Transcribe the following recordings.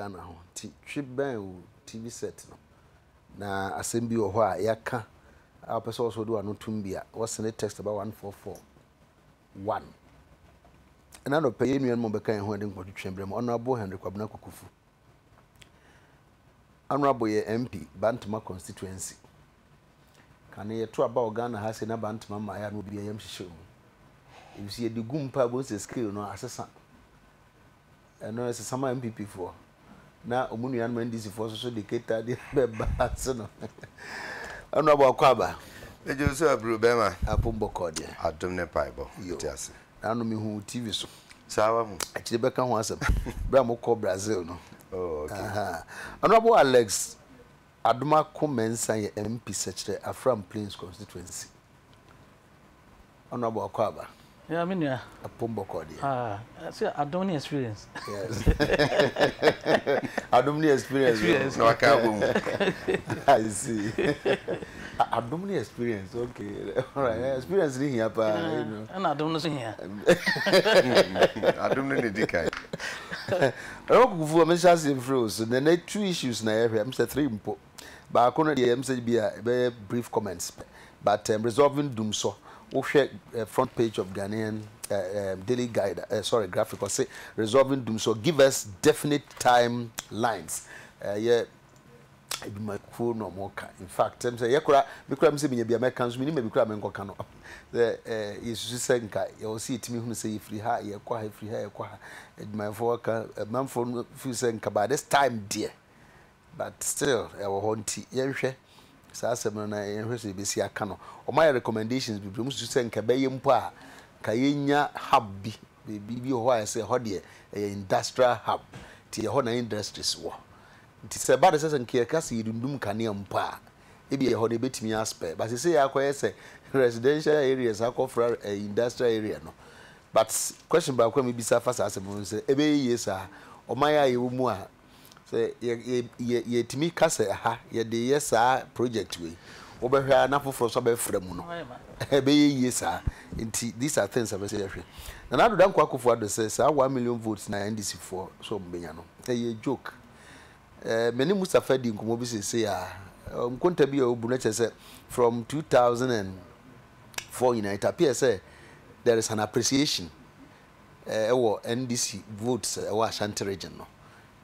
Ghana ho ti twiben o TV set no na asem bi wo ho a yaka a person also do anotum bia what's the text about 1441 and I no pay you no be kan ho de nkwotu twembre mo honorable Henry Kwabena Kukufu honorable ye MP Bantama constituency kan ye to about Ghana ha se na Bantama ma ya no bia yam hihye mu if see the gumpa bo se skill no asesa no is some MPP for na omunu an mandisi for so de keta de beba so no honorable Kwaba ejo so abru bema apombo kode adom ne paibo tiase anu mi hu TV so sawa hu akire beka ho asem bra mo ko Brazil no oh okay honorable Alex Adoma Komensa ye MP secretary Afram Plains constituency honorable Kwaba yeah me nua apombo kode see Adoni experience yes Adoni experience no akabo I see Adoni experience okay all right experience ni here pa you know and Adoni so here Adoni ni dikai Kufu me chance froze so the two issues na here I'm say three impo ba kono dey am say be brief comments but resolving doom so we share front page of Ghanaian daily guide graphic or say resolving doom so give us definite timelines yeah my phone no more in fact I'm say yakura me kura me say me bia me kan so me ni me kura me nkoka no yesu say nka you see it me hu say free ha ye kwa ha free ha ye kwa my for ka man for feel say nka by this time dear but still e wo honti ye hwe sa asem na ye hwe say be si aka no o my recommendations bi mu say nka be ye mpo a ka yenya hub bi ho a say ho de industrial hub ti ye ho na industries wo nti se ba de se nke ka se yidundum kane mpa e bi ye ho de betimi aspe but say ya kwa say residential areas akofra industrial area no but question ba kwa me bisa fa sa asem say e be yes a o man ya ye mu a say ye timi ka se ha ye de yes a project we wo be hwa na foforo so be fra mu no e be yes a nti these are things I say hwe na do dan kwa akofo ado say 1 million votes na NDC for so mbenya no e joke many Mustafa di nkomo bi say a mkonta bi obu na che say from 2004 it appears say there is an appreciation NDC votes Ashanti region no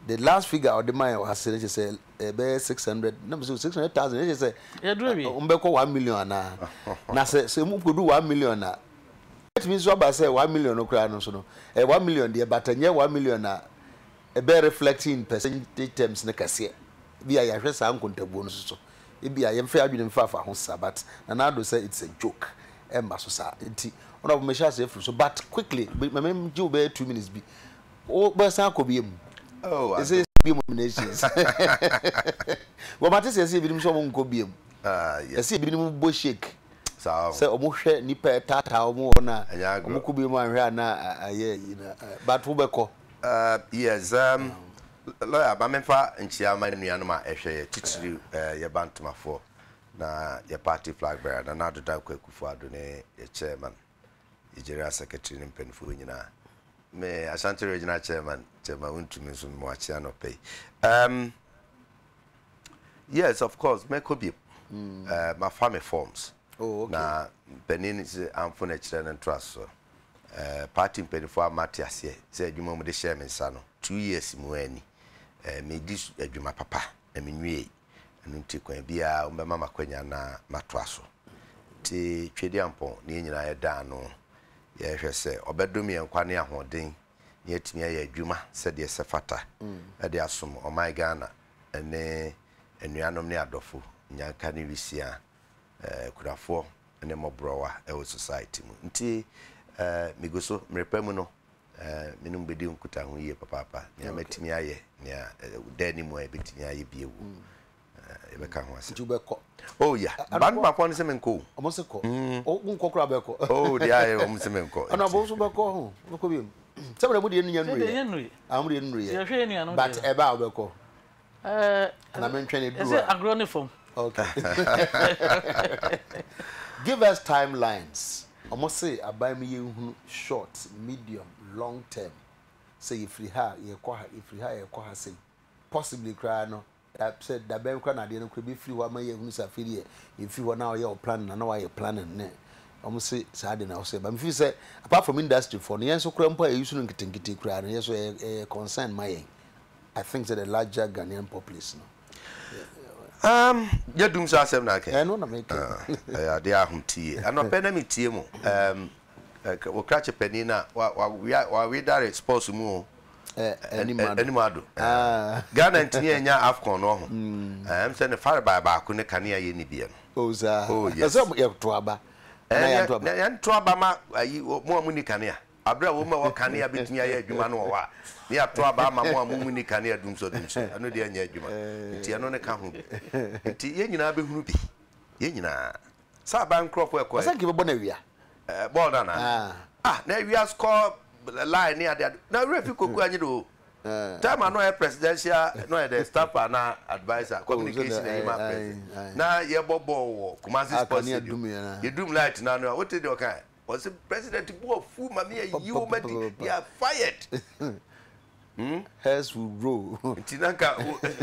the last figure of the man has said say 600 no 600,000 they say umbeko 1 million na say mu do 1 million na it means what say 1 million no kra no so no 1 million there but anya 1 million na e be reflecting percentage terms na kase bi ya hwe sa nkontabuo no so e bi ya yemfa adwene mfa fa ho sa but na do say it's a joke emba so sa nti ona bo me sha say so but quickly me give be 2 minutes bi o be san ko bi em is it be nominations go mate say bi nim so mo nko bi em yes bi nim bo shake say o mo hwe nipa tata o mo na o mo ko bi mo anhwe na aye but wo be ko yes lawyer ba memfa nchia ma nua no ma ehwe titiri ye Bantama for na ye party flag bearer na adoda Kwakufu Ado ne ye chairman ye general secretary ne mpenfo nyina me Ashanti regional chairman untumi so mo achia no pay yes of course me could be my family forms na benin is amfo na chire ne trust so party mpenfo amatiase say adwuma mu de share me nsa no 2 years mu ani me di adwuma papa na me nwie anu nti kwan bia o bema makwanya na matoaso ti twedi ampon ne nyina ye da no ye hwe se obedomi enkwane ahoden ne atimi ya adwuma se de se fata e de asom o my Ghana ene enuanom ne adofo nyanka ne wisia kurafo ne mobrowa e wo society mu nti migoso mrepemu no minum bedi nkuta ho ye papa ne amatimi aye ne dani mu e betimi aye biewu e be ka ho ase jubeko oh yeah Bantama for se menko omoseko o nkokura beko oh dia aye omse menko ana bo so beko ho beko bi sabre mu de enu nyanru amu de enu ye hwe enu anu but e ba beko ana mentwe ne is it agroniform okay give us timelines almost say abai me ye short medium long term say if we ha ye kwa if we ha ye kwa say possibly cry no said that ben kwa na de no be free wa ma ye hu sa firi e fi ho na o plan na wa ye plan ne omo say sa de na o say but me feel say apart from industry for no yen so kura mpo e use no nkitinkiti kura no yeso e concern my I think that the larger Ghanaian population ya dum sa asem na ke no na make ya de ahuntie ano pe na metie mu wo krache penina wa we dare sports mu animado Ghana ntini enya AFCON no ho say ne fare ba ko ne kanea ye ni bia oza yes so ya to aba ya to aba ma ayi mo ni kanea abra wo ma wo kanea betumi aye adwuma no wa ni ato aba ma mo ni kanea dum so ano de anya adwuma nti ano ne ka ho nti ye nyina be hunu bi ye nyina sa ba nkrofo ekọ asa ke be bona wia ball na na wia score line ni ade na refi koku anyi do time ano e presidential no e the staff na advisor communication e ma president na ye bobo wo Kumasi Sports ye dum light na no what did you okay was the president bo fu ma me you ma they are fired Hairs will roll. Tinanka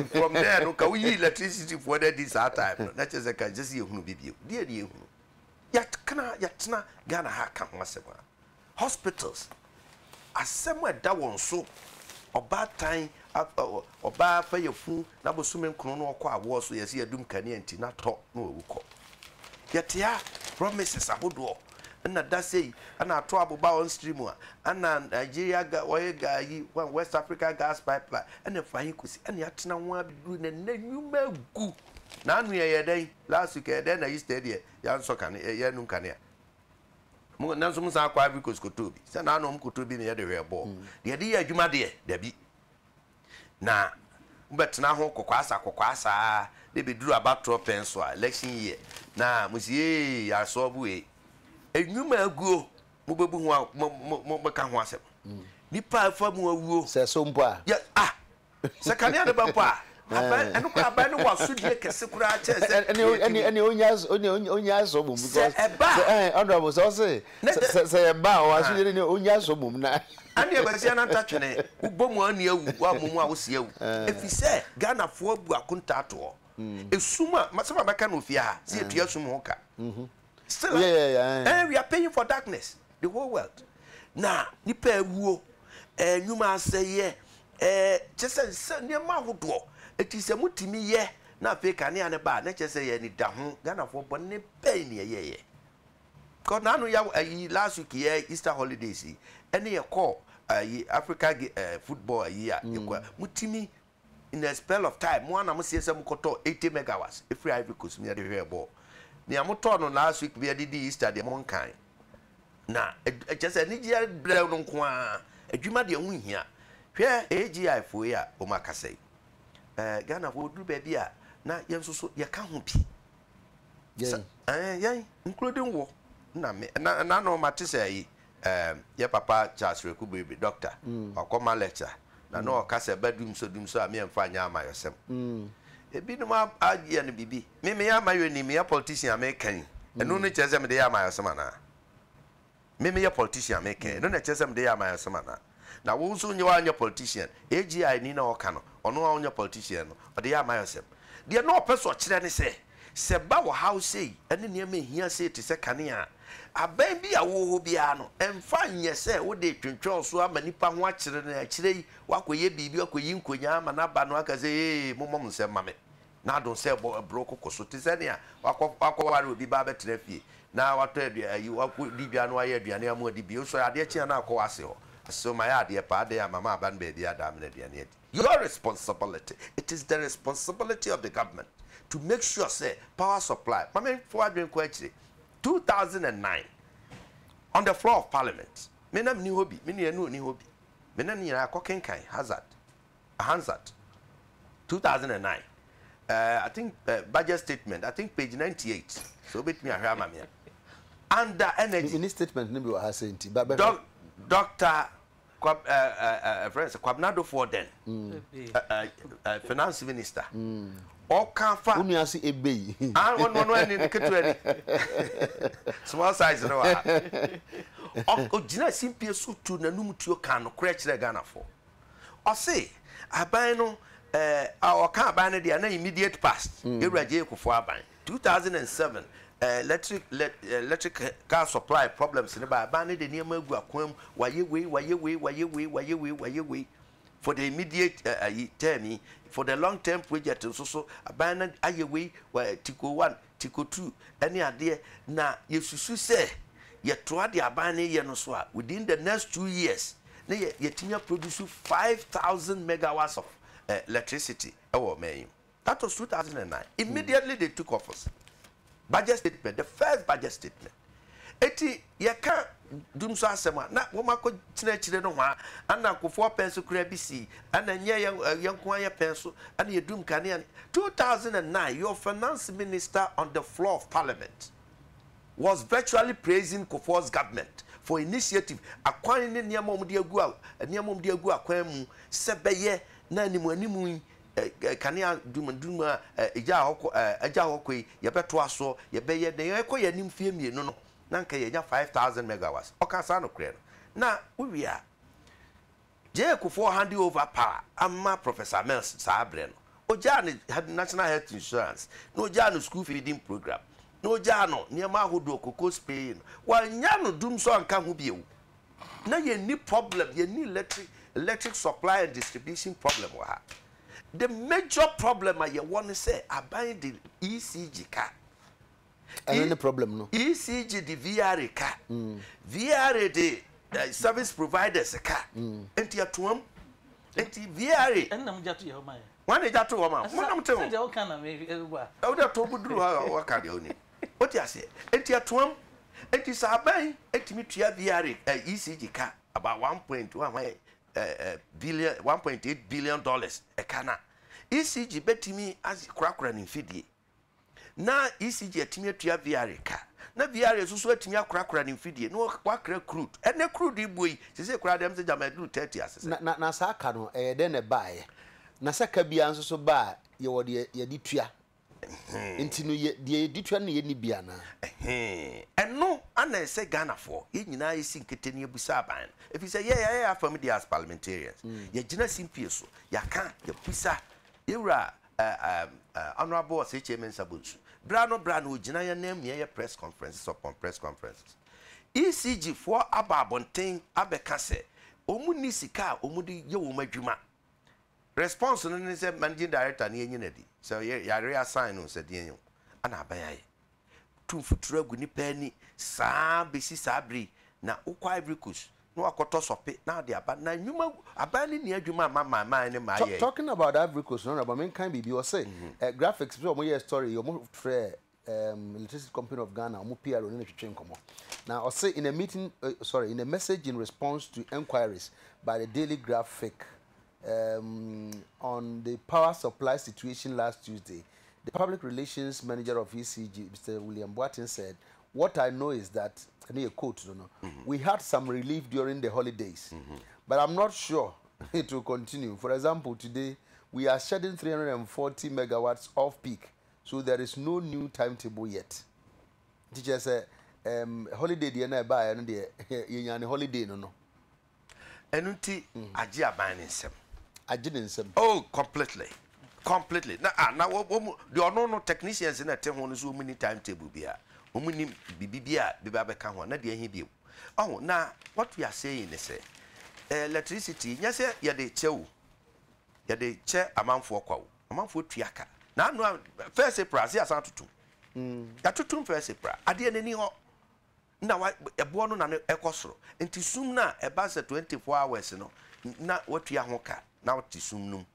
from there no ka we electricity for that this time na chese ka just ye hunu bibio die hunu yat na Ghana ha ka ho asema hospitals asema da won so oba tan oba fa yefu na bosume nkono no okọ awo so yesi adum kane anti na to na owukọ yatia promises ahodo na da say ana to aboba on stream ana Nigeria ga oye ga yi West Africa gas pipeline ana fahin kusi ana yatena ho abidu na nanyuma gu na anu ye den last week den na yesterday ya nso kan ye nu kan ya mo na nso musa akwa bi koskotobi se na anu mkotobi ne ye de hwebo de de ya adwuma de da bi na mbetena ho kokwasa de be duru abatro penso election year na musie ya so buwe enyuma aguo mo bebu ho mo beka ho asem nipa afa mu awuo se so mpo a ya se kanea de ba mpo a anu kwa ba ne waso die kese kura a chese any onya so mum because honorable so say ba o aso die ne onya so mum na ande ba sia na tatwene ubomu ani awu wa mumu a wo se awu efise Ghana fo abu akunta to esuma masema beka no fia se etua sum ho ka still and we are paying for darkness the whole world na nipa awuo nyuma aseye chese ne ma hodo etise mutimi ye na Africa ne ane ba na chese ye ni da ho Ghana fo bo ne pay ne ye because na no ya last week ye Easter holidays ene ye call Africa football year mutimi in a spell of time mo na mo se mukoto 80 megawatts every Ivory Coast me dey hear ball ni amoto no last week we did Easter de mon kan na chese ni dia blew no nko a adwuma de hu hia hwe AGI fo ya o makasai Ghana fo duru ba bia na yensoso ye ka ho bi yan including wo na me na no matise yi ye papa Charles Rekubebe doctor akoma lecture na no kase badum so a me mfa nya amayosem ebi no ma agie no bibi me ya mayo ni me ya politician American eno no cheze me de ya amayosem na me ya politician American eno no cheze me de ya amayosem na wo so nyewa anya politician AGI ni na oka no ono wa anya politician no o de ya amayosem de no person kire ne se ba wo house ene ne me hia se te se kanea aban bi awo bia no emfa nye se wo de twentwe so ama nipa ho akire na akire yi wakoye bibi wakoyi nkonya ama na ba no aka se momom se mame na don se bro kokoso te se ne a wakoware obi ba betre fie na wato ayi wakodi no aye aduane amu adi bi so ade chia na akọ ase ho so my ade pa ade ya mama aban ba bi adam na aduane adi your responsibility it is the responsibility of the government to make sure say power supply mama for adwen ko akire 2009 on the floor of parliament menam ni hobi meni anu ni hobi menam ni akokenkan Hansard 2009 I think budget statement I think page 98 so bit me ahwa ma me under energy in statement no be what has sent Dr. Friends Kwabnado for then finance minister o kan fa unu asi ebei no any ketu any small size no o gina simpie so tu nanum tuo kan no kra kire Ghana for o say aban no our car ban the immediate past. Iraje Kufu Aban 2007 electric car supply problems in the ban the near Maguaquem why for the immediate term for the long term project so abandoned ayeway where Tico 1 Tico 2 any idea na yesusu say ye try the abandon ye no so within the next 2 years na ye tinya produce 5,000 megawatts of electricity that was 2009 immediately they took office budget statement the first budget statement eti ye ka dum so asema na wo mako chire no hwa ana kofo penso kura bisi ana nye yanko ya penso ana ye dum kane 2009 your finance minister on the floor of parliament was virtually praising Kofo's government for initiative akwan ne niamom de agu akwan mu sebeye na animu kane dum eja hokoi ye beto aso ye beye de ye koye nim fie mienu no nanka ye nya 5,000 megawatts okasa no kre na uwia je Kofo hand over power amma Professor Mills Sabre no oja ne national health insurance no oja no school feeding program no oja no niam ahodo kokko spain wanya no dum so anka ho biewu na ye ni problem ye ni electric supply and distribution problem wa ha the major problem I want to say about the ECG car. Any problem no? ECG the VR car. VR the service providers car. Enti atuam. Enti VR. And I'm just your man. One is that to woman. What am telling you? Kind of maybe. Oh, that to do what can you need? What you say? Enti atuam. Enti sabai. Enti mitua VR ECG car about 1.1 billion, $1.8 billion a cana. ECG betimi as cracker and infidie. Na ECG atimi atua VR ka. Na VR so atimi cracker and infidie. No wakra crude. And the crude boy, say cra dem say jamadu 30 as. Na sa aka no den e bae. Na saka bia nso so ba ye wo de ye di tua. Nti no ye di tua na ye ni bia na. Eno ana say Ghana for. Ye nyina ye sinkete ne busa ban. If you say yeah from the as parliamentarians. Ye gina simpie so. Ya kan ye busa. Yura honorable HMN Sabuchu. Brano gina ya name ye press conferences upon press conferences. ECG for ababonten abekase. Omuni sika omudi ye wo madwuma. Response no ne say managing director na yenyenadi. So ye reassign no said yen. Ana abayaye. Tumfutura gu ni pani saa besi sabri na ukwa Ivory Coast. No akoto sope na de aba na nyuma abani ni adwuma mama ne ma ye. Talking about Ivory Coast, no, but men can be or say graphics so mo story you mo free electricity company of Ghana mo PR no twetwe nkomo. Now I say in a meeting in a message in response to enquiries by the Daily Graphic on the power supply situation last Tuesday, the public relations manager of ECG, Mr. William Boatin, said, "What I know is that," near quote, we had some relief during the holidays, but I'm not sure it will continue. For example, today we are shedding 340 megawatts off peak, so there is no new timetable yet. Teacher said, holiday the na buy and the holiday no. Enunti aji abanin sem. Ajinsem. Oh, completely. Now the no technicians in a town so many timetable bia. Omuni bibia biba ka ho na de ahi bio. Oh, now what we are saying is electricity nya say ye de chew. Ye de che amanfo kwa wo. Amanfo tuaka. Na no first April say asan tutu. Ya tutu first April. Ade nani ho. Na wa ebo no na ekosoro. Enti sum na eba se 24 hours no. Na watua ho ka. Na wotisum num.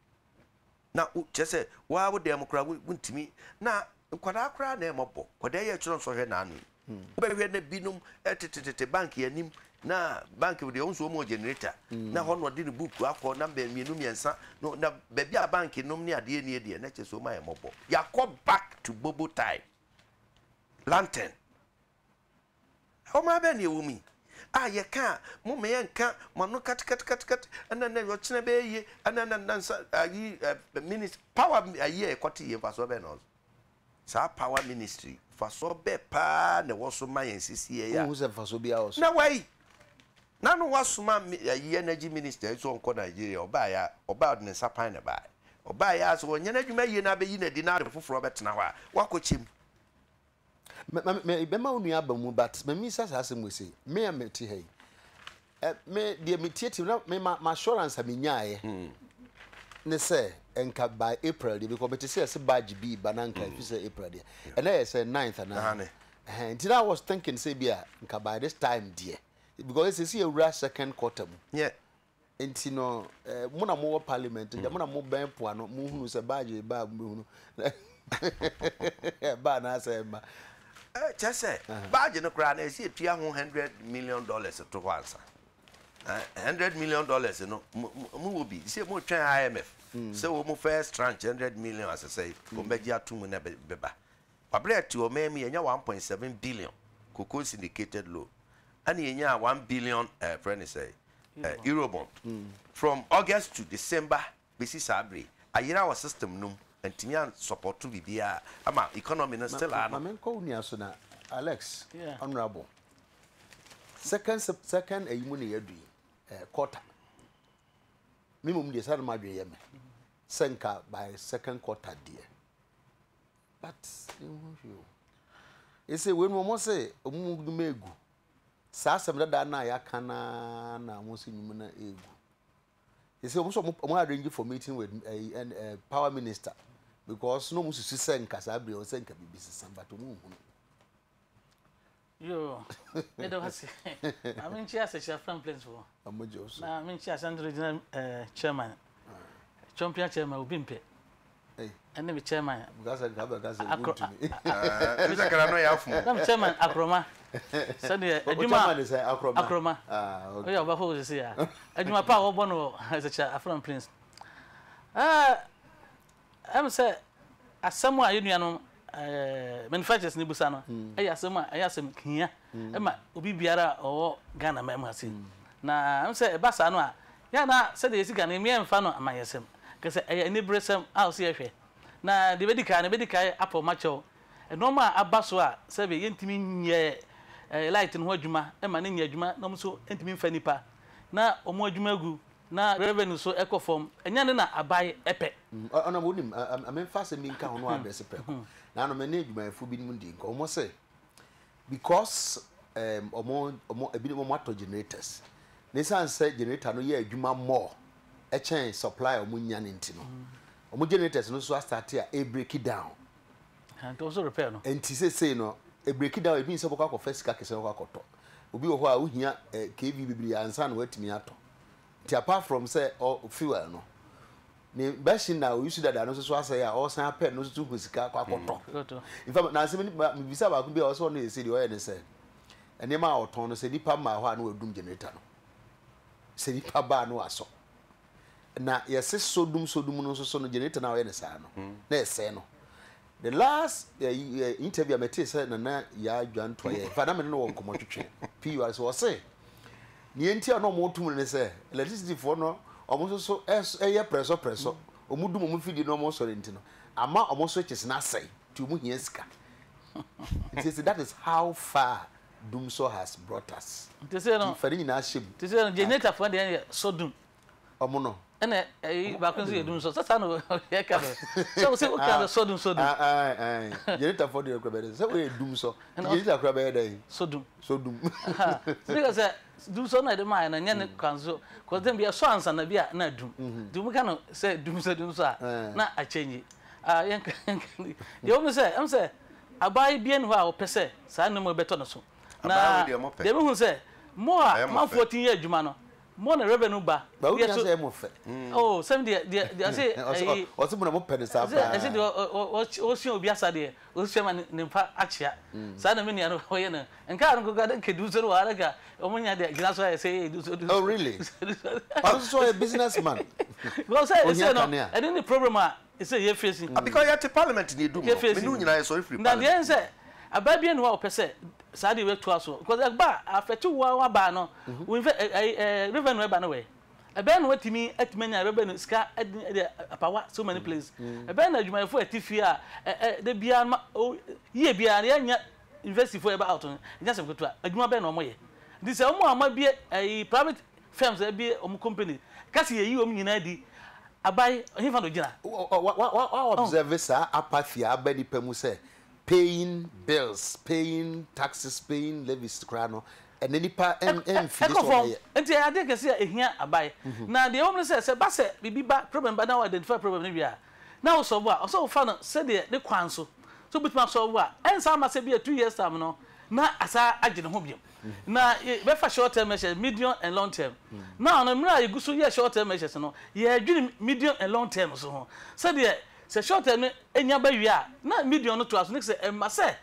Na chese wa wo dem kra wuntimi na nkwada kra na emobo kwada ye chiro so hwe na anu wo be hwe na binum etetete bank yanim na bank we de onso mo generator na ho no de ne book akọ na be mienu miensa no na be bia bank num ne ade ne ade na chese o ma emobo yakọ back to bobo time lantern o ma be ne wumi ye ka mo me yanka mo no kat and then you chine be ye and then minutes power ye kwati ye faso be no sa power ministry faso be pa na wo so ma yen sisi ye ya who say faso bia also na why na no wasuma ye energy minister so onko Nigeria oba ya oba ne sapan na ba oba ya so onye na adwuma yie na be yi na di na ade foforo betena ho a wakochim me ma unu aba mu but me mi sasa asem we say me am ti hey me de me tietim na me ma assurance am nyaaye ne say enka by April de because me say badge bi bananka if say April de and I say 9th na until I was thinking say bia enka by this time dear because it's see a second quarter yeah enti no mo na mo parliament de mo na mo ben po ano mo hunu say badge ba mo hunu ba na say ma just say badge no kra na see tua ho $100 million to once $100 million no mo will be say mo twen IMF say wo mo first tranche $100 million as I say mo beji atum na beba pabre to o me nya 1.7 billion cocoa syndicated loan and nya 1 billion friend say Eurobond from August to December basis abre ayira our system no antimian support to bibia ama economy no still are no ko nia so na Alex honorable second ayimu ne yadu quarter minimum de sar ma dwe yeme senka by second quarter there but you say when mo say omugumegu sa asem da na ya kana na mo se nyum na egu you say mo arrange for meeting with power minister because no mo susu senka sa bre o senka bibisi samba to mu hunu yo me do hase I mean chia se from plans for amojo so na me chia san regional chairman champion chairman obimpe and the chairman because I have a gas is that no ya fu I'm chairman Akroma so the Akroma okay oba ho se ya adwuma pa wo bono as a chair from prince I'm say asemu a yenuano manufacturers ni busa no ayasem kinya ema obi biara owo Ghana ma ase na am say basa no a ya na se de sika na me emfa no amayesem kese eni bresem a se yehwe na de bedika apo macho normal abaso a se be yentimi nye light no adwuma ema ne nye adwuma no so entimi mfa nipa na omo adwuma gu na revenue so ecoform enya ne na abai epe ona wonim amemfa se mi nka ho no address pe na no me ne adwuma fu bi nim ndi nka omo say because omo ebi omo ato generators ne san say generator no ye adwuma more e chen supply omo nya ne ntino omo generators no so start a break it down and also repair no enti say no e break it down e bi se bokwa ko first ka kese ko akoto obi wo ho a ohia kv bibiri ansa na watimi ato ti apart from say fuel no ne bashin na o use that no so asay a o san pen no so husika kwa akoto in fact na se me bisa ba ku bi o so no e se di o ye ne say ene ma oton no se di pa ma ho a no wadum generator no se di pa ba no aso na yes sodum no so no generator na o ye ne sa no na ese no the last interview I met say na ya dwan to ye fa na me no won komo twetwe PUR so say ni enti no mo tum ne say electricity for no omo so eye presso omudum omo fidi no mo so renti no ama omo so chese na say ti omo hia sika it is that is how far Dumso has brought us to say no fari na shim to say no generator for dey sodum omo no ene ba kun say Dumso sasa no ya ka so say o ka sodum generator for dey kwabere say we Dumso generator kwabere dey sodum because Dumso na dey my na nya ne kwanzo cause dem be so ansa na bia na dum ka no say Dumso na a change dey o me say am say abai bien ho a o pese sa no mo beto no so na dem hu say mo a man 14 year adwuma no mo na revenue ba we say mo fe oh some dey say o se mo na mo pe sa ba say o si obi asa dey o se ma ne mfa achia sa na me ne no ye na nka ro ga den kedu so ro ara ga o mo nya dey gina so say do so oh really also a businessman well say no any problem a say ye facing because you at parliament ni do me no nyina so free na dey say ababia no wa opese sa dey we to aso because ba afetu wa ba no we revenue ba no we ebe no watimi atmanya revenue ska apawa so many places ebe na adwuma fo atifi a de bia ye bia ya nya university for ebe out nya se koto adwuma be no mo ye di se omo ama bie private firms e bie omo company kasi ye yi omo nyina di abai he fa no gina what observe sir apathy abani pemu say paying bills, paying taxes, paying levies krano and any pa and finish on enti I dey say ehia abai na the woman say ba say bibi ba problem ba now identify problem ni bia now so bo so fa no say the kwan so bitima so bo ensa ma say bia 2 years time no na asa agene ho biem na be fa short term measures medium and long term now no mra iguso ye short term measures no ye adwene medium and long term so ho say the short term enya ba wi a na medium no to aso ne say emma say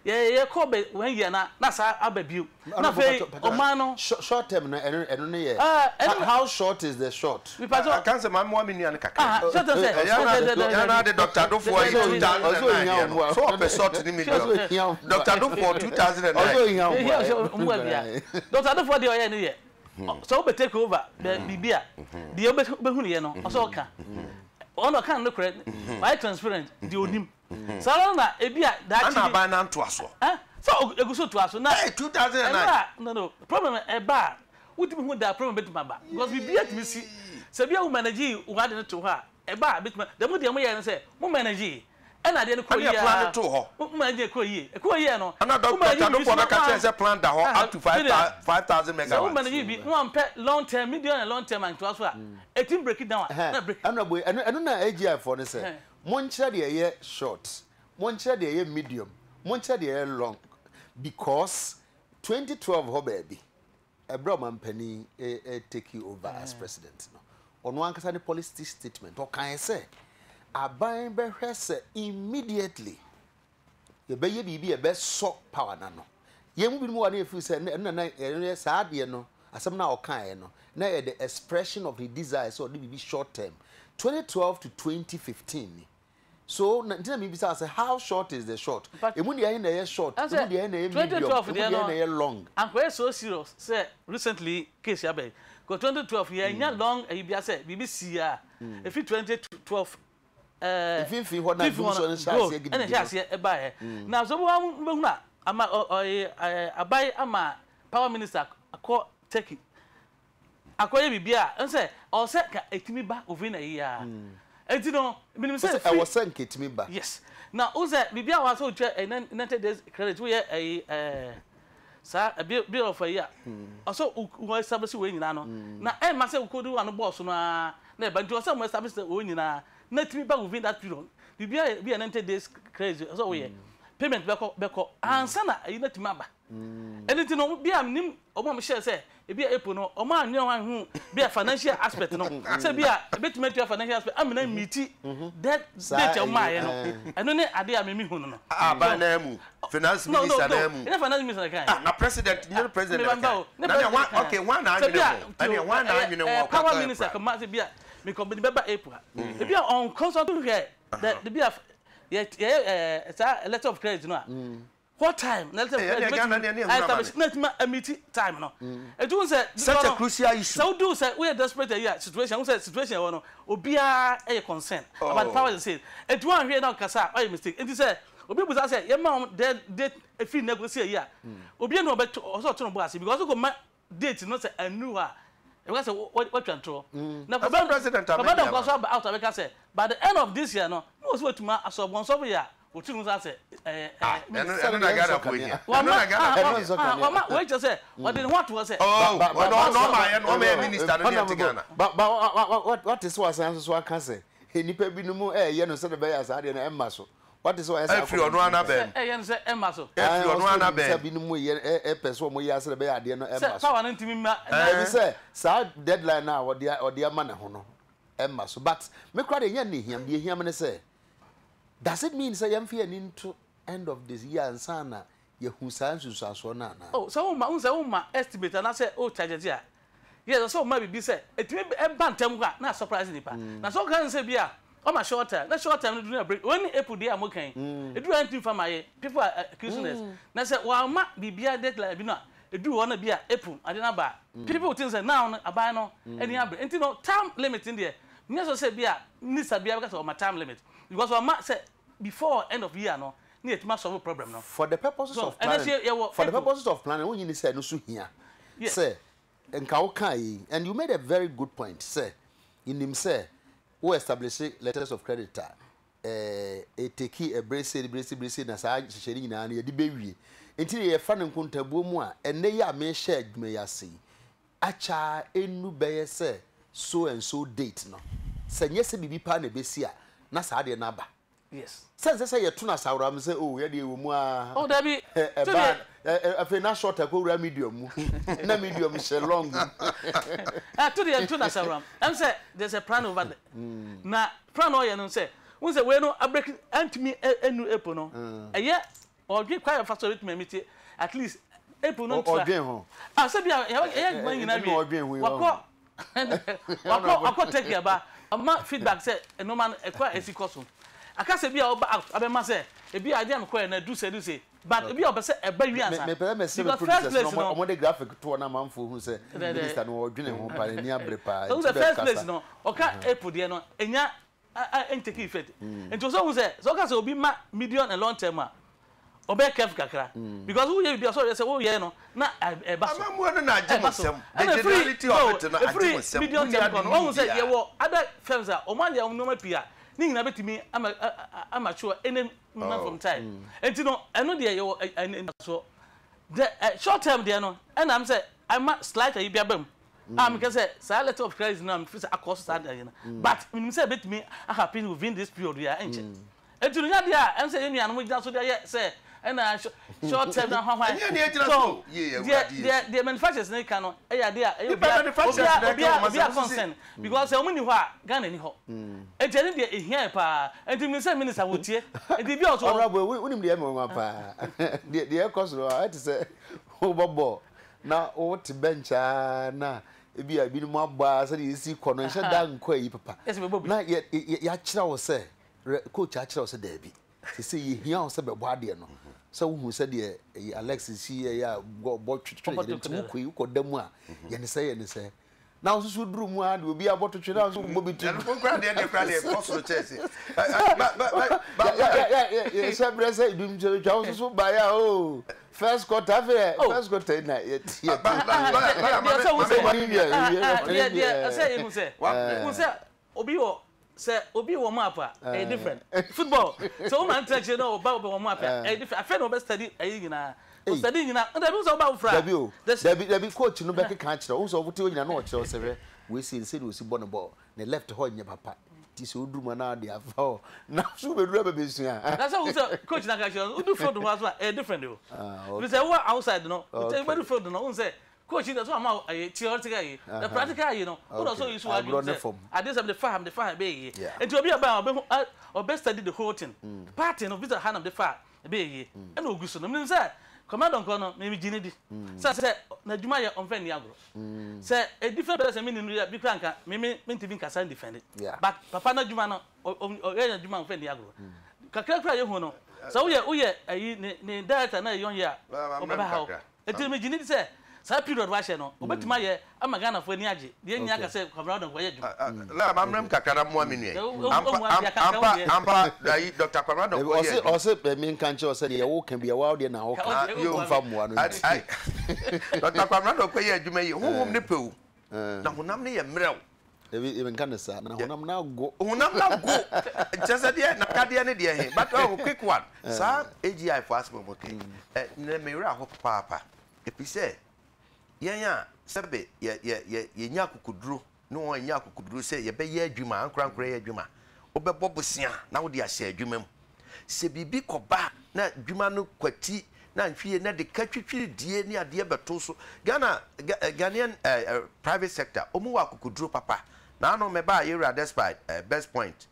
ye ko be 1 year na sa ababiu na fe o man no short term na eno ne ye how short is the short I can't say my mom in yan kaka short term say ya na the doctor do for 2009 so pe short ni medium doctor do for 2009 doctor do for the oye ni ye so be take over bibia the be hu ye no so ka ono kan no correct why transparent the onim so na ebia that na ba na nto aso so eguso to aso na 2009 no problem eba wutimi hu da problem betima ba because bibia timi si se bia wo manage wo ade no to ha eba betima dem de mo ye no se mo manage ena de no ko ya plan to ho mo manage ko ye no ana doctor do for ka say say plan da ho up to 5000 megawatts so wo manage bi no am long term medium and long term and to aso a etim break it down na break eno na AGI for ne say moncha de ye short moncha de ye medium moncha de ye long because 2012 ho baby ebro mampani take you over as president no ono ankasa the policy statement o kan say aban be hwese immediately ye be ye bibi ye be so power na no ye mu bi mu wa na efu say na sa de no asem na o kan no na ye the expression of the desire so the bibi short term 2012 to 2015 so ntina me bisa say how short is the short emu de na ye short emu de na ye medium emu de na ye long and we so serious say recently case ya be go 2012 ye nya long e bia say BBC ya if 2012 if ho na do so nsa se gidi ene sha se e ba he na so bo hu na ama abai ama power minister akọ Turkey akoye bibia nse o se ka etimi ba ovina yi ya enti no minim se e was sank etimi ba yes na o se bibia wa so twa 90 days credit we sa bill of a year also we establish we nyina no na e ma se ko do anu boss no na e ba nti o se mo establish we nyina na etimi ba ovin that period bibia 90 days credit so we payment beko ansa na yi na timi aba anything no bia nim omo me share say e bia epo no omo anyo wan hu bia financial aspect no say bia betime to financial aspect amina meet that date o my no eno ne ade a me hu no aba na mu finance minister na mu ina finance minister kan na president new president na one okay one na anwene and one na anwene wo power minister kan ma say bia me company beba epo e bia on consult here that the bia a letter of credit no what time na letter of credit na meet time no e do say such a crucial issue so do say we are desperate here situation we say situation no obia e concern about power say e do an here na kasa o mistake it say obi busa say ye ma date e fit negotiate here obi no obeto so to no bo ase because go ma date no say anu a because what control now the president Kabada go so out America say by the end of this year no was what ma asobon so here otun say no na gather for here no na gather wait just say what did what was say no my minister no dey Ghana but what is what answer so can say he nipa bi no mu ye no say the be as ade no emma so what is what say every ono anabem yen say emma so every ono anabem say bi no mu ye person mo ye as the be ade no emma so power no ntimi ma e say sa deadline na ode ama ne ho no emma so but me kra de yen ne hiam de hiam ne say does it mean say yam fear into end of this year and sana ye hu sansu so na na oh so uma estimate na say oh charge dia yes so ma bi say etimi e bantem kwa na surprise nipa na so kan say bia o ma short time no do na break when April dey amokan e do anything for my people are accusing us na say wa ma bibia deadline bi no e do one bia April ade na ba people think say now abai no any abre enti no time limit in there me so say bia ni sabia because of my time limit because wa ma say before end of year no ni etima solve problem no for the purposes of planning when you say no so here say enka wo kai and you made a very good point say in him say who establish letters of credit take a brace na saa hyehyɛ nyinaa na yɛde bɛwie nti yɛ fa ne nkontabuo mu a ɛnɛ yɛ a me share adwuma yɛ ase acha enu bɛyɛ sɛ so and so date no sɛ nyɛ sɛ bibi pa na bɛsi a na saa de na ba yes sense say you tuna sawra me say oh ye de mu a oh that be afi na short ko wura medium mu na medium she long to the tuna sawra am say there's a plan over there na plan o ye no say won say we no abreak antimi enu epo no eye odwe kwa fa so betime meti at least epo no try odwen ho say bia ye gban nyina bi wakọ take ya ba ama feedback say no man ekwa esikoso akase bia oba abema say ebi ade am kwa na do say but ebi oba say eba wi ansa me say first place no mo de graphic to na manfo hu say minister no odwene ho pa ni abre pa the first place no oka epo de no enya entake effect ento so hu say so ka say obi ma medium and long term a obe kef kakra because who ye bia so say wo ye no na eba so ama mo na ajimusem the generality of it na ajimusem medium term no hu say ye wo other firms a o man dey no ma pia ni nyina betimi ama sure any moment from time enti no eno de ye so the short term there no and am say I'm slight e bia bam am can say say letter of credit no am fit across that there but me say betimi happy within this period we are enche enti no nya de a am say enu anu gina so there say and short term na hwan so the manufacturers na kan no e ya de a be a concern because e muni ho a Ghana ni ho e je ne de ehia pa enti mi say minister wotie enti bi also honorable unim de e mo pa de e cost ro it say obobo na o ti bench na e bi abi mu agba say de si kono nhye da nko ayi papa na ya kira wo say coach a kira wo say da bi say ye hia wo say be bo ade no so who said the Alexis here go twetwe nti mu ko damu a ye ne say now so duru mu a de obi aboto twetwe na so mo bitu ko kra de cost chese yeah say dum twa so ba ya o first quarter na ye say obi wo map a different football so man touch no oba wo map a different I feel no be study ayi nyina o study nyina and there be so ba fra there be coach no be kan kire o so wote nyina no kire se we see say we see born ball na left ho nya papa ti se oduru na de afa na so be duru be sua that's how we say coach na ka kire o do front was a different o we say what outside no we say very front no we say coach that's what am theoretical the practical you know what also use what you say I did some the farm be and to be about or best study the whole thing party no visit hand of the far be and oguso no mean say command on kono maybe ginidi say na djuma ye on fen ni agro say a different person mean no be kranka me TV kasa defend it but papa na djuma no o ye djuma on fen ni agro kakra kra ye hu no so we ye ayi ni director na yon ya o baba ha e me ginidi say sa period wa she no obetima ye ama Ghana fo ani age de nya ka se kwabra don kwaye djuma la mamrem kakara mo aminu ampa dai Dr. Kwabra don kwaye o se me nkanche o se de ye wo kan bia wa de na wo kan yo mfa moa no Dr. Kwabra don kwaye adwuma yi honhom ne pewu na honam ne ye mrew even kan sa na honam na go just de na kade ne de he but quick one sa AGI for asmo mo ke ne me ra ho papa epise yanya sebe ye nya kokuduro no nya kokuduro se ye be ye adwuma ankra ye adwuma obebo bosia na wo de ahye adwuma mu se bibi koba na adwuma no kwati na nhwie na de katwitwiri die ni ade beto so Ghanaian private sector omu wa kokuduro papa na no me ba ye despite best point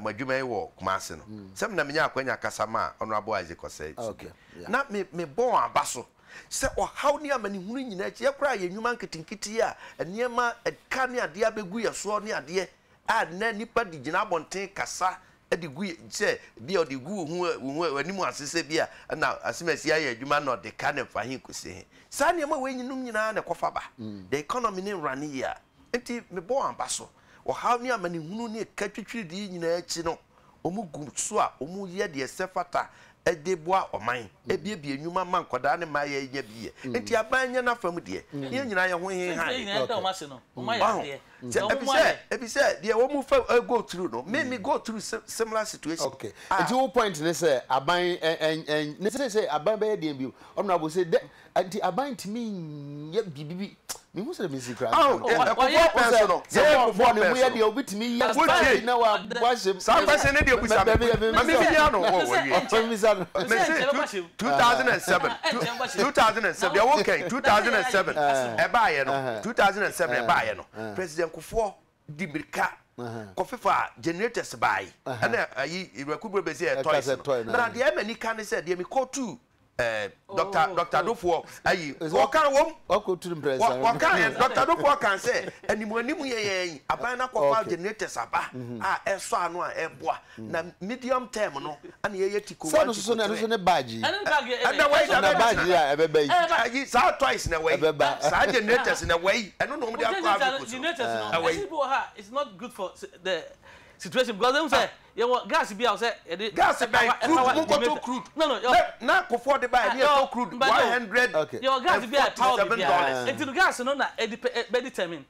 mo adwuma yi wo Kumasi no sem na menya akwanya kasama honorable Isaac Osei na me bon abaso se o how ni amani hunu nyina chi yakra ye nwuma nketinkiti a eniema eka ne ade abegu ye so ne ade a na nipa di gina abonten kasa ade gu se bia ode gu hu animu asese bia na asemasi aye adwuma no de ka ne fahin kose sa ne ma we nyinum nyina na kofa ba the economy ne run here enti me bo ambaso o how ni amani hunu ne ka twitwiri di nyina achi no omu gu so a omu ye de sefata de boa oman ebiebie enwuma man koda ne maye nya biye enti aban nya na fam de ye nyina ye ho he ha ebi say de wo mu fa go through no me go through similar situation. Okay, enti wo point ne say aban ne say aban be de bi honorable say enti aban timi ye bibibi me hu say me secret oh ko person no say for ne mu ye de obitimi ye na wa boasem some person ne de obusa me bia no wo we 2007 okay 2007 eba ye no 2007 eba ye no president Kufuor di mirika kofifa generators buy na ayi irakubro be say toys na de emani kan say de me call to Dr. Dufour ayi okan wom okotu president okan Dr. Dufour kan say animu ye aban na kofa generators aba eso anu a eboa na medium term no ana ye tiko one so na so ne badge and why na badge ya ebeba ayi sa twice na way sa generators na way eno no mo dey akwa generators no it's not good for the situation because them say you gas be out say gas by crude no na Kufuor dey buy near crude 100 your gas be at power $7 until gas no na be determine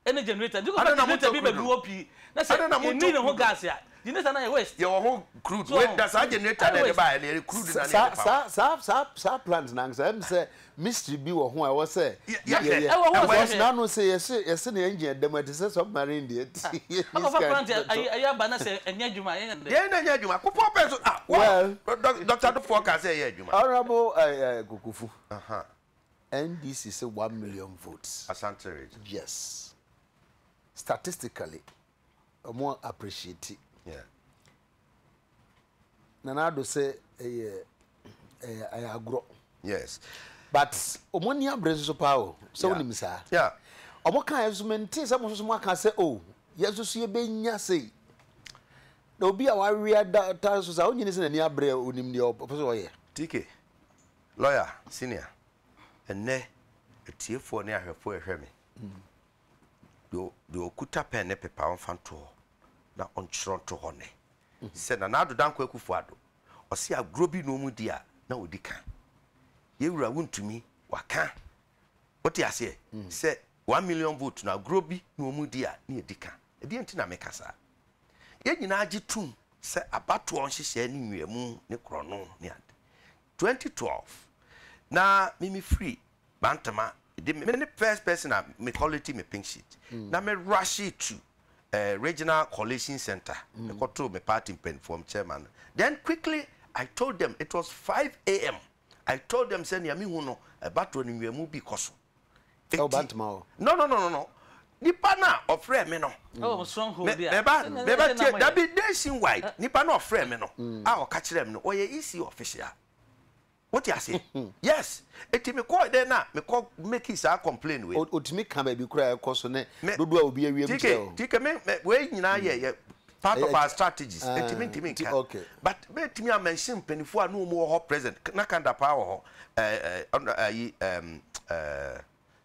any generator you go generator be OP na say you need no gas ya generator na waste your whole crude wait that's a generator dey buy na crude na sa plant na say mystery bi wo ho a wo say yeah na no say yes na engine dem at say submarine dey aya ba na say enya djuma enya djuma Kufuor person well Dr. Dufour can say enya djuma honorable Kukufu NDC say 1 million votes Asante region yes statistically more appreciate yeah Nanado say agro yes but omoni abrese so power so nim sa yeah omo kan exumente say mo so mo aka say oh yeso so ye benya say na obi a waria da so sa onyini se na ni abre onim ni opo ye TK lawyer senior enne etiefo ne ahwefo ehwe me do okuta pen ne pepa on fanto na on chronto hone se na nado danko Akufo ado o se agrobi no mu dia na odika yewura wuntumi waka oti ase se 1 million vote na agrobi no mu dia na edika edi enti na mekasa ye nyina agitum se abato on hyehyɛ ni nwiamu ne krono ne ade 2012 na mimi free bantama the first person me quality me pink sheet na me rush it to regional coalition center me go to me party pen form chairman then quickly I told them it was 5 a.m. I told them say me hu no abato ni nwiamu bi koso oh bantama no nipa na ofre me no oh stronghold there beba that be nationwide nipa na ofre me no a o ka kire me no o ye EC official. What you say? Yes. Eti me call there na me call make his complain we. Otimi kan ba bi kura e koso ne dodo a obi awiem tell. Tike me we nyina ye part of our strategies. Eti me okay. But me timi a mention penifo a no mo ho present na kan da power ho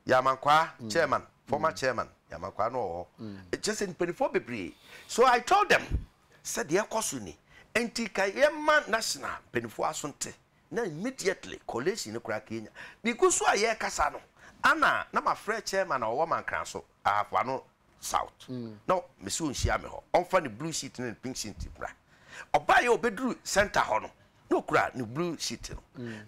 Yamankwa chairman former chairman Yamankwa no ho. Just in penifo bebre. So I told them said ye koso ni enti kai ye man national penifo asonte. Na immediately collation no kra Kenya because so aye kasa no ana na my friend chairman or woman kan so afano south no me so nhia me ho onfa ne blue sheet ne pink sheet bra obaye obedru center ho no kra ne blue sheet no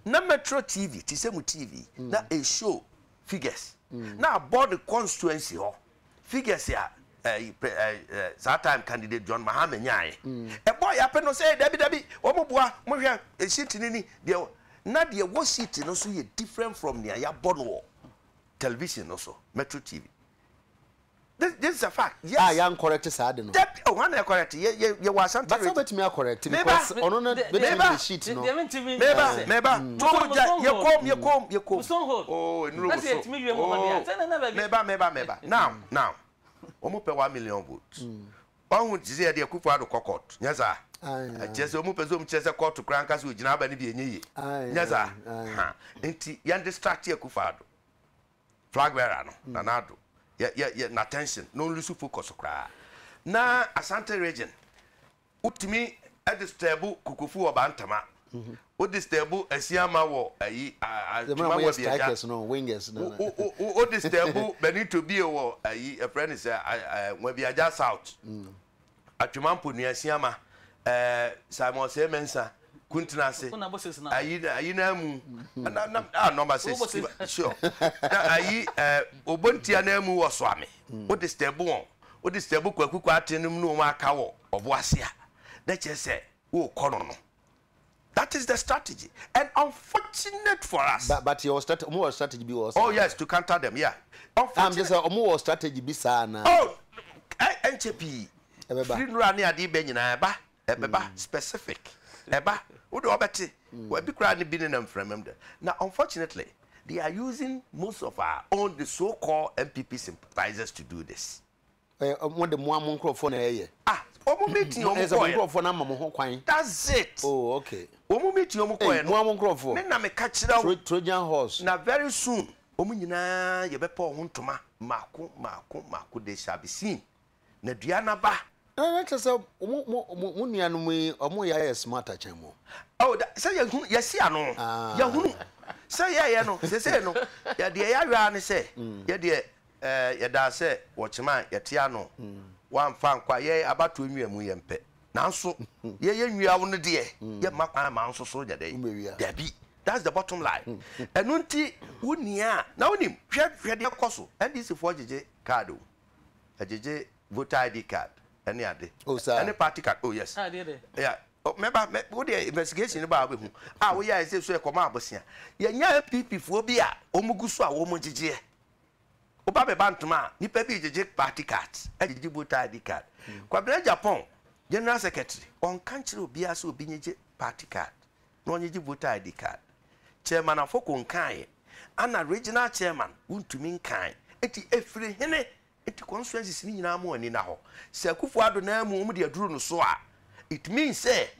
na Metro TV ti se mu TV na a show figures na board the constituency ho figures ya that time candidate John Mahama Nyaye e boy happen no say dabi omoboa mo hwe sheet ni de na de wo sheet no so ye different from near ya bono television no so Metro TV this is a fact yes ya correct sad no that one correct ye was something but somebody me correct because ono no the sheet no meba ye kom oh no meba now omo pe 1 million votes ohu ti say de Akufo ado court nyasa ajese omo pe zo mchese court kranka so gina aba ni bi enye nyasa ha enti ya distract Akufo ado flag bearer no na ado na attention no lose focus kra na Asante region utimi edistebu Kukufu obantama o disturb asiama wo ayi atuma strikers no wingers no o disturb Benito Bie wo ayi a friend say Nwabiaja South atuma mponu asiama Simon Semensa kuntinase ayi na mu na number 6 sure ayi obontia na mu wo so ame o disturb won o disturb kwakuku atenum no ma aka wo oboasea na chese wo kono no. That is the strategy, and unfortunate for us. But your strategy be was. Oh yes, to counter them, yeah. I'm just a more strategy be sana. Oh, NCP. Free run adi be nyina eba specific. Eba, wo do obeti. We be crowd be in them from them. Now, unfortunately, they are using most of our own the so-called MPP sympathizers to do this. When the more microphone here. Meeting microphone na mamo kwan. That's it. Oh, okay. Omo meeting omo kwan no. Mo microphone. Me na me ka kira Trojan horse. Na very soon, omo nyina ye be pa ho ntoma mako they shall be seen. Na dua na ba. Na say omo nuanu mu omo ya smarter chemo. Oh, say ye see ano. Ye hunu. Say ye no, say no. Ye de ya hwa ne say. Ye de ye da say watchman ye te ano. One fan kwa ye abato nwia mu yempe nanso ye nwia wo no de ye makwa ma nso so jade dabi. That's the bottom line. Enunti wunia na wonim hwe de koso NDC for jeje card o jeje voter ID card any ade any party card. Oh yes yeah remember wo de investigation ba be hu wo ya say so e koma abosia ye nya PP fo bi a omuguso a wo mo jeje oba be bantuma ni pepi jeje party cards ejeje voter ID card kwa Japan general secretary on country obi aso obi nyeje party card no nyeje voter ID card chairman afoko nkan ana regional chairman untumi nkan eti efire hene eti constituencies ni nyina mo ani na ho se Akufo Addo na mu de aduru no so a it means say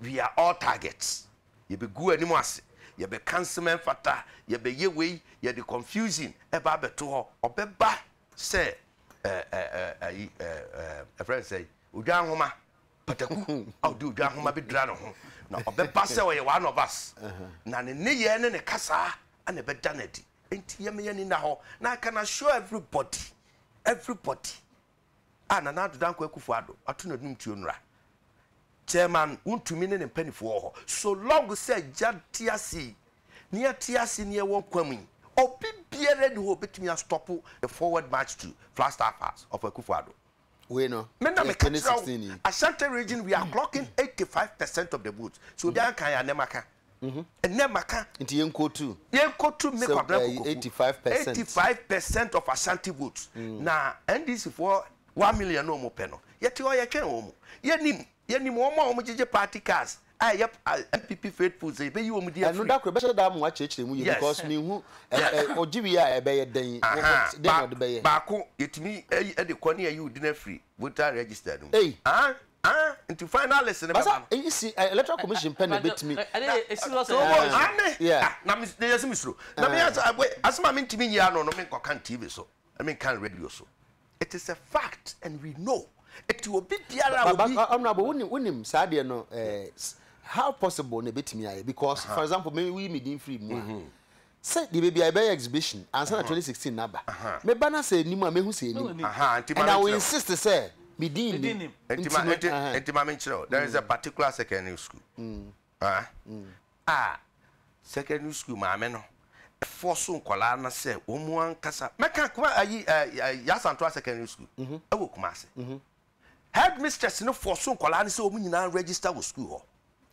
we are all targets ye be gu ani mo ase ye be councilman fata ye be ye we ye the confusing eba beto ho obeba say a friend say udwan homa pataku au do udwan homa be dra no ho na obeba say we one of us na ne ye ne kasa ana be danadi enti ye me ye ni na ho na can show everybody ana na do dan ko Akufo Addo atu na dum tuo nra chairman untumi ne mpanifo ho so long say jatiasi near tiasi near wo kwamu obi biere de ho betimi stop the forward march to Flagstaff House of Akufo Addo. We know. Me 2016 Ashanti region we are clocking 85% of the votes. So they can ya nemaka. Nemaka. Inti yenko 2 me kwa blanco 85% of Ashanti votes. Na NDC for 1 million no mo peno. Yeti o ye twen o mo. Ye nim o mo jeje party cars. MPP faithful say be you omu dia. No da kro be se da mo achechire mu because me hu ogiwi a ebe ye den den de be ye. Ba ko yetimi e de kone ayi udi na free voter register no. Into finalists ne ba. You see electoral commission pen betimi. Yeah. Na me yes misro. Na me asema me ntimi nya no me nkoka TV so. I mean can radio so. It is a fact and we know. It will be biara obi. Honorable unim sade no how possible ne betimi aye because for example me we meeting free mu say the baby I buy exhibition and 2016 number me bana say nimu me hu say nimu and I will insist to say me din there is a particular secondary school secondary school ma me no force nkola na say omu ankasa meka kwa ayi Yasantoa secondary school ewo Kumase headmistress no force nkola na say omu nyina register with school ho.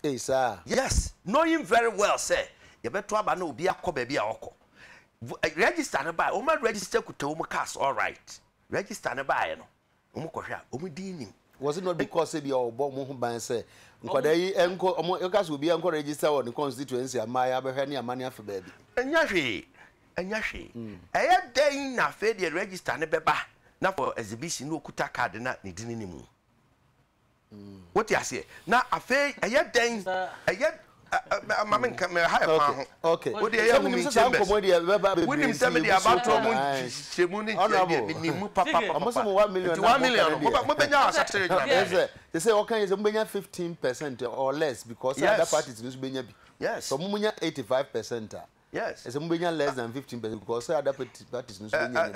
Hey sir. Yes, knowing very well say you better aba na obi akọ baby akọ. Register na buy, o ma register kuta o cars all right. Register na buy no. O mo kohwe a o mo din nim. Was it not because say be obo mo hu ban say nkoda yi enko o mo cars obi enko register on the constituency amaya behwe ne amane afa baby. Enya hwe. Eya den na fe de register na beba na for exhibition no kuta card na ne din nim. What you say? Now, a fay, a yet dang, a yet Mama can hire. Okay. What the young woman chambers? When him tell me about to Shemuni, almost 1 million. 1 million. They say, okay, is 15% or less because the other parties lose Benya. Yes. So Mumunya 85%. Yes. It's Mumunya less than 15% because the other parties lose Benya.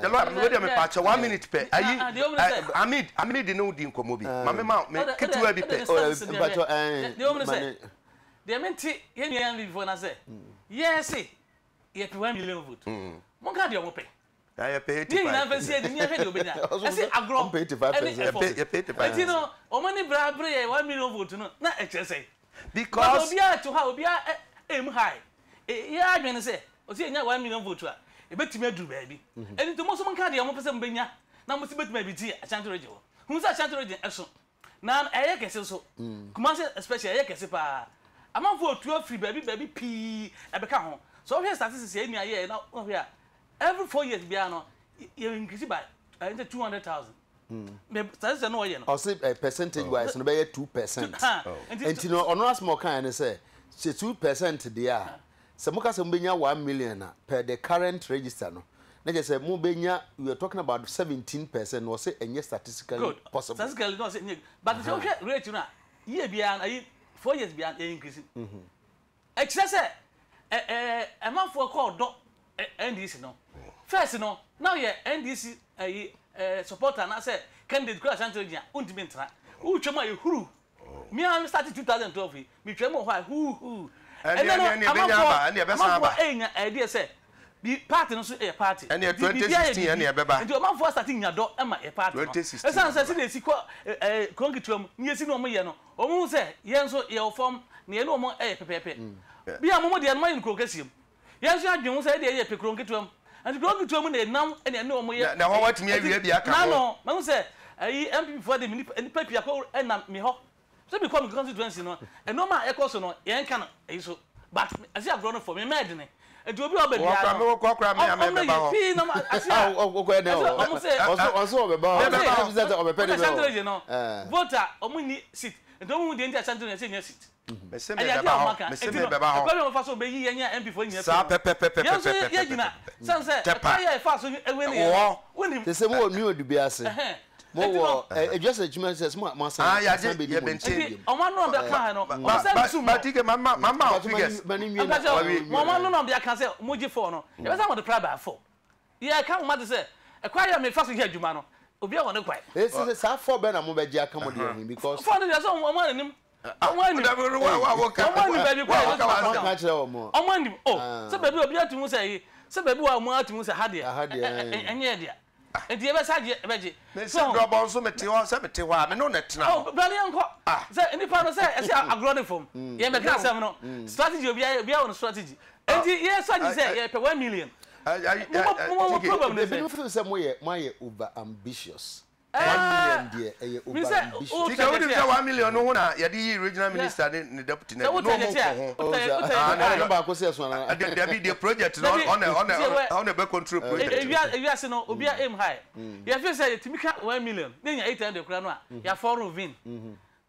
The Lord, wait a minute, 1 minute pay. I need the no dinko mobi. Mamma, get to every pay. The woman said, they meant it before I say, yes, you have 1 million vote. Monka, you pay. I pay it. You never said, you never do it. I say, I grow 85%. You know, or money bribery, 1 million vote, not HSA. Because we are to how we are aim high. Yeah, I'm going to say, or say, 1 million vote. A bit to me, baby. And to most of my I'm a person, Benya. Now, must be maybe tea, a chanter radio. Who's a chanter radio? Now, I guess so. Commercial, especially, I guess, I'm on for 12 free baby P. I become home. So here's statistics saying, yeah, now, here. Every 4 years, Biano, you increase by 200,000. That's no way. Or say a percentage wise, no better 2%. And you know, on us more kind of say, 2% there. Samuka Sambenya 1 million per the current register. No, let us say Mubenya, we are talking about 17% or say, and yes, statistically possible. Statistically, not saying, but it's okay, rate you know, year beyond 4 years beyond increasing. Excess a month for a call, NDC no. First, no, now yeah, NDC supporter, and I said, candidate class Antonia, Untimentra, who chama who. Me, I started 2012, me tremor why who. And then I'm idea say, be party no a party. And you're 2016 and you're back. And you're not for starting your door, Emma, a party. 2016. As I said, it's equal concrete, yes, no more, almost say, yes, your form, near no more a pepe. Be a moment, the mind crocasium. Yes, you are doing say they pick wrong to him. And the wrong to him now and no more. Now, what me be a no, man say, I am before the mini and paper and me ho. So become constituency no, and no man echoes no, yan can so. But as you have grown for me, maddening. It will be over the voter, only seat. And don't want the India Santo and senior seat. More just a human says, I just be able to on one of the car. Mamma, I can say, Muji for no. It was on the tribe for. Yeah, I can't matter say. A choir may fast here, Jumano. Obi on the quiet. This is a 4 Ben Amobaja come because for the some one him. I want him. Oh, so baby, Obi to say, so baby, I want to say, had and yeah. And the other side, Reggie. So, drop on so many 70 1. No, net now. Oh, Brandy Uncle. Any part of say, I grown it from. Yeah, strategy of your strategy. And yes, I say, 1 million. Problem is somewhere, my over ambitious. 1 million, dear, over ambitious. 1 million, no one, the original minister, the deputy. No, the project on the back control project. If you are no, Obia aim high. You have said to me 1 million, then you 800 crown, you are 4 rovin.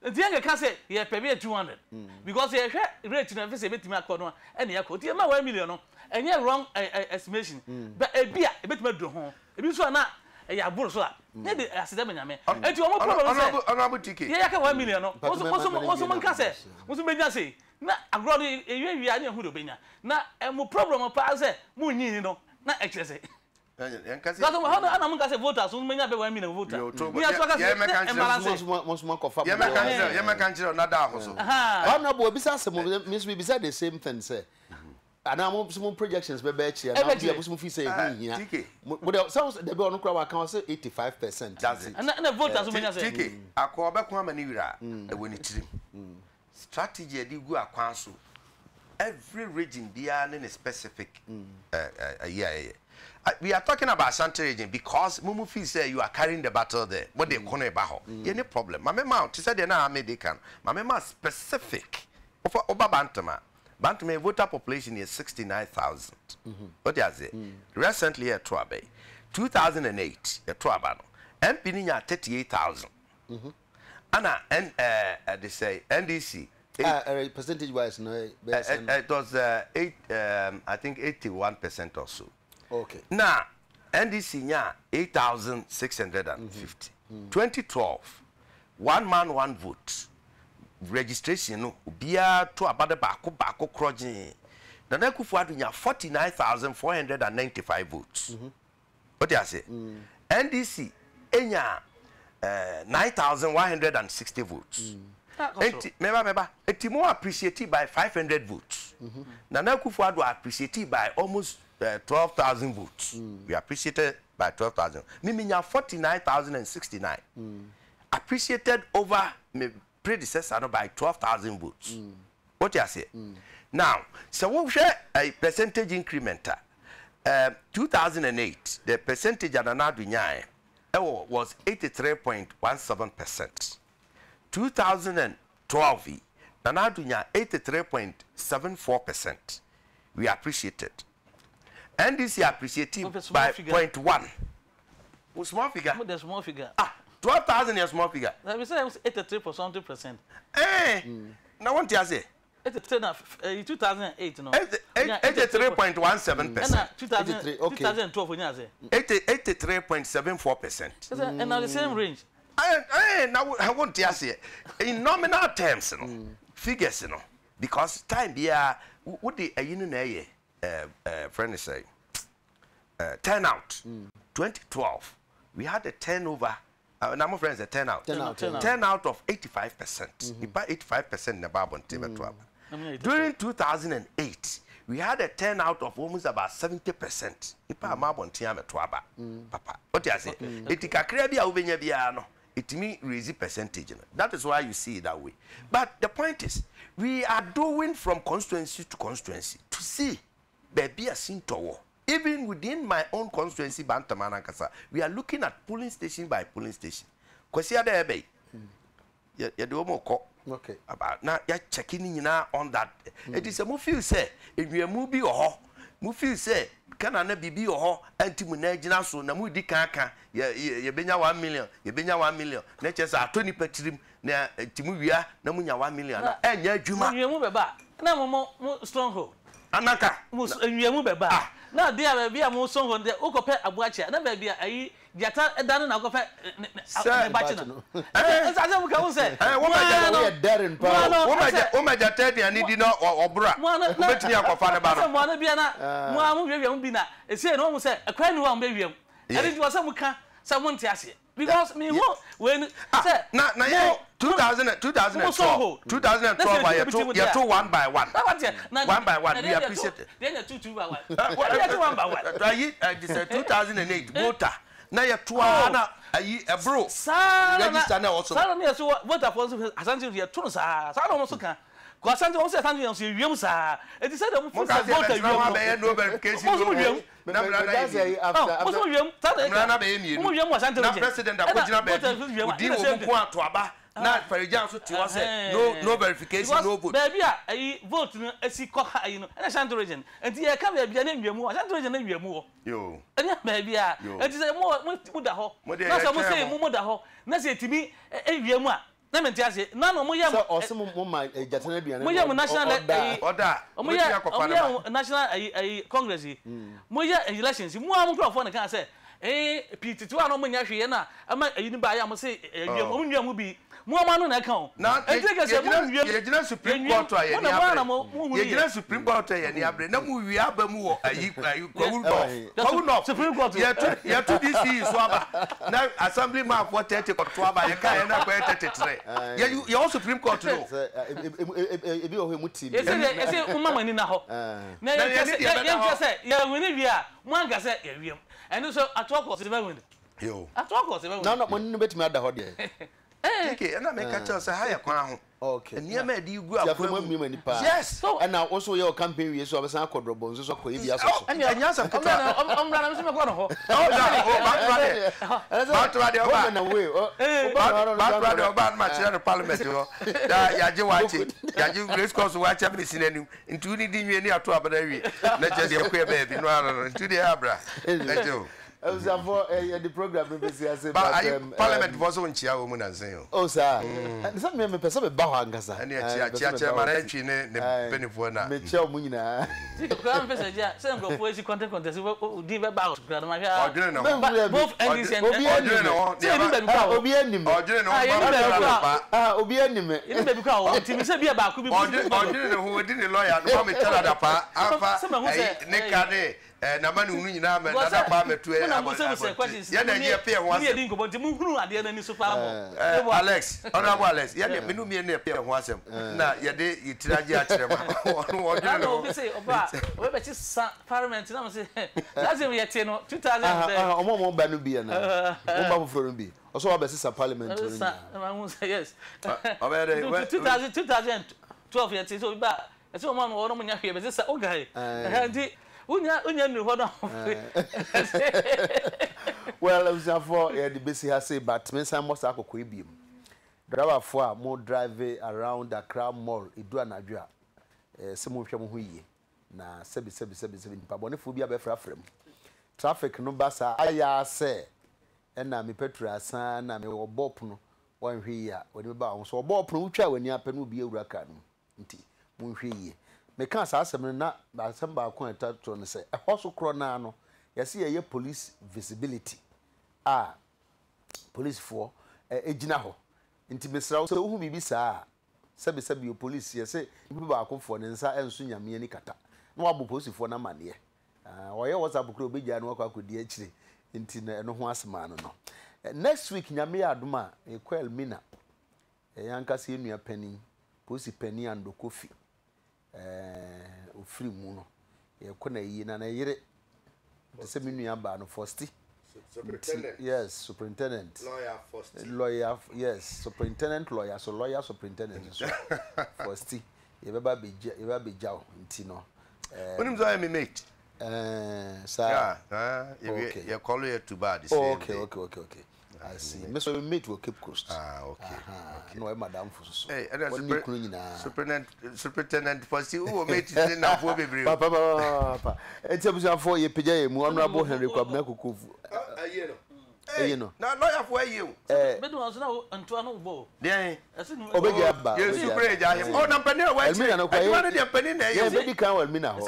The younger can say, you pay 200 because you rate to never say, bet me a corner, and you are 1 million, and you are wrong estimation. But a beer, a bit more do home. If you saw not. Ya buru so a ne de asedem nyame enti o mo problem say honorable ticket ya ka 1 million no so man ka say mo so benya say na agro de ewi ane hu do benya na mo problem pa say mo nyi no na ekire say yan ka say so how na mo ka say voters so benya be 1 million voter ni aso ka say mo so man ko fa ya me kan jiro na da ho so honorable bisa say mo miss we bisa the same thing say and I'm some projections be here now be some fee say here but sounds the be on crowd account say 85%. That's it. And the voters so many say TK akoba ko amani wira e woni tirim strategy e di gu akwan so every region bia ne specific we are talking about Ashanti region because mumu feel say you are carrying the battle there what they corner ba ho any problem mama to say they na American mama specific over Bantama Bantama voter population is 69,000. What is it? Recently at Trabe, 2008 at Trabano, MP niya 38,000. Anna they say NDC Percentage wise, no. It was I think 81% or so. Okay. Now, NDC nya 8,650. 2012, one man, one vote. Registration no bia to abade bako kroje. Nana Akufo-Addo nya 49,495 votes. What do you say? NDC enya 9,160 votes. Meba, it's more appreciated by 500 votes. Nana Akufo-Addo appreciated by almost 12,000 votes. We appreciated by 12,000. Miminya 49,069. Appreciated over my predecessor by 12,000 votes. What you say? Now, so we share a percentage increment. 2008, the percentage at Nana Akufo-Addo was 83.17%. 2012, Nana Akufo-Addo 83.74%. We appreciated. NDC appreciated by 0.1. Small figure. The small figure. 12,000 is small figure. That we say 83%. Now what do you say? 2008, no. 83.17%. 2012, 83.74%. And now the same range. Now I want to say in nominal terms, figures, because time be what the friend is saying. Turnout. 2012, we had a turnover. Number of friends, a turnout. Turnout of 85%. About 85% in the Babon Tibet. During 2008, we had a turnout of almost about 70%. Ipa Mabon Tiamet Twaba. Papa. What do you say? Etika Krebia Ubenya Biano. It means raise percentage. That is why you see it that way. But the point is, we are doing from constituency to constituency to see baby a sintowo. Even within my own constituency, Bantamana Kasa, we are looking at polling station by polling station. Kwasia de ebe. You do more okay. About now, you're checking in on that. It is a movie say, if you movie or movie say, can I be or anti-munagina so Namudi Kaka, you benya 1 million, you benya 1 million, natures are 20 petrim, near Timuya, Namunya 1 million, and ya Juma, you move back. Now, more stronghold. Anaka, you move back. Now, dear, be a more song on the Okope Abuacha, never be a Yata done and Okope. As I will say, Woman, Jatati, and Nidino or Bra. One Bina, it said almost a crying one baby. And it was someone tells you. Because me, when 2012, I have 2 1 by 1. 1 by 1, we appreciate it. Then a 2 by 1. 1 by 1. I said 2008, voter. Now you're 2 a bro. Register now also. What a possible Asante here, Tunsa. I don't can. Asante also Asante, you sir. It is said that no verification. Not for example, no verification, no vote. Baby, I vote as he caught, and a Santo region. And here come a name you more, Santo region, you more. You, and maybe it is a more Mudaho. Not some say Mudaho, Nancy to me, a Yama. Let me tell you, none of my or some woman, a Jatanabian, national Congress, Moya elections, more microphone, I can say. Peter, to our money, I might buy, I must say, you will be. More man on account. Now, I think a Supreme Court, Supreme Court, and the no, we are more. Supreme Court, yet to this is now Assembly map what 30 or 12 by a car and not where 33. You also Supreme Court to know. If you Mamma in the hole. Now, you say, yeah, we are one gazette, and also I talk was the wind. You, I talk was not one bit matter. Okay, and I make a choice a higher crown. Okay, and near me, do you go up from me? Yes, and now also your campaign, so I was not called Bones, so could be as and yes, I'm going about my parliament. Yaji watching, Yaji Grace Coast watch every scene, including the near to Aberdeen. Let's just your queer baby, no, to the Abra. for the program Parliament was on Chia woman and saying, oh, sir, some men person with Bahangasa, and my entry in the penny for now. Mitchell Munina. Some go for easy content contest. Diva about both endings and Obianim. It may become Timmy about could be who didn't lawyer, no, me tell her that Nick Namanu Nina, and other farmer to Alex, honorable Alex, Yanu appear once. Now, your day, you tell Parliament, that's we are 2000. More Banubian, Banubi. Also, I bet Parliament. Yes, 2012 years, so bad. As one more when you're here, but this is okay. Well, I was for the busy has say, but Miss Amos Aquabium. Driver for more driving around the Crown Mall, Idua Najua, some of them who na 77 Pabonophobia Befra frame. Traffic no basa, I say, and now me Petra san, and me or Bopno, one here, when you bounce, or Bopno, when you happen to be a racan. Munhi. Me can't ask them not by some balcony to say a horse cronano. You see a police visibility. Police for a jinaho. Intimacy, so who be sa. Sabi your police, yes, say, people are comfort and sa and soon yammy any kata. No abu post for na man ye. Or I was a book be and walk out with the actually intina no once man no. Next week, Yamia Duma, a quail mina. A young Cassinia penny, pussy penny and the coffee. Free moon. You couldn't eat and I hear it. The seminar ban of Fosty. Yes, superintendent. Lawyer, yes, superintendent, lawyer, so lawyer, superintendent. Fosty. You ever be jow in Tino. When I'm mate. Sir, you're calling it too bad. Okay. I see. Mr. Mate will keep coast. Okay. No, Madame Fusso. Hey, Superintendent Fosty, who made it in our baby. Papa, it's a 4 year PJ, Honorable Henry Quabnaku. You know, now lawyer for you. But was now Antoine Bo. Yeah, Obeyaba. You're super. Oh, no, Penny, I wanted your penny. Yes, you can't me now.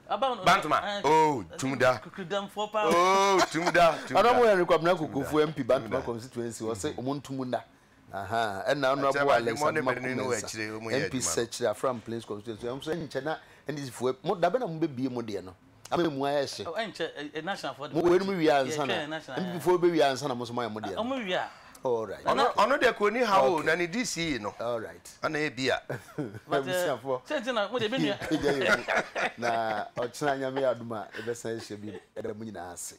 About Bantama. Oh, Tumda. Oh, Tumda. I don't want to come now to go for MP Bantama constituency or say Montumunda. And now no MP search from Plains constituency. I'm saying China and this for more than be Modiano. I mean, why I say, national for when we are and before we are and most of my Modiano. All right. I know they're going how and it is, you know. All right. And a beer. But now, or China, me, Aduma, the best should be at the Munasi.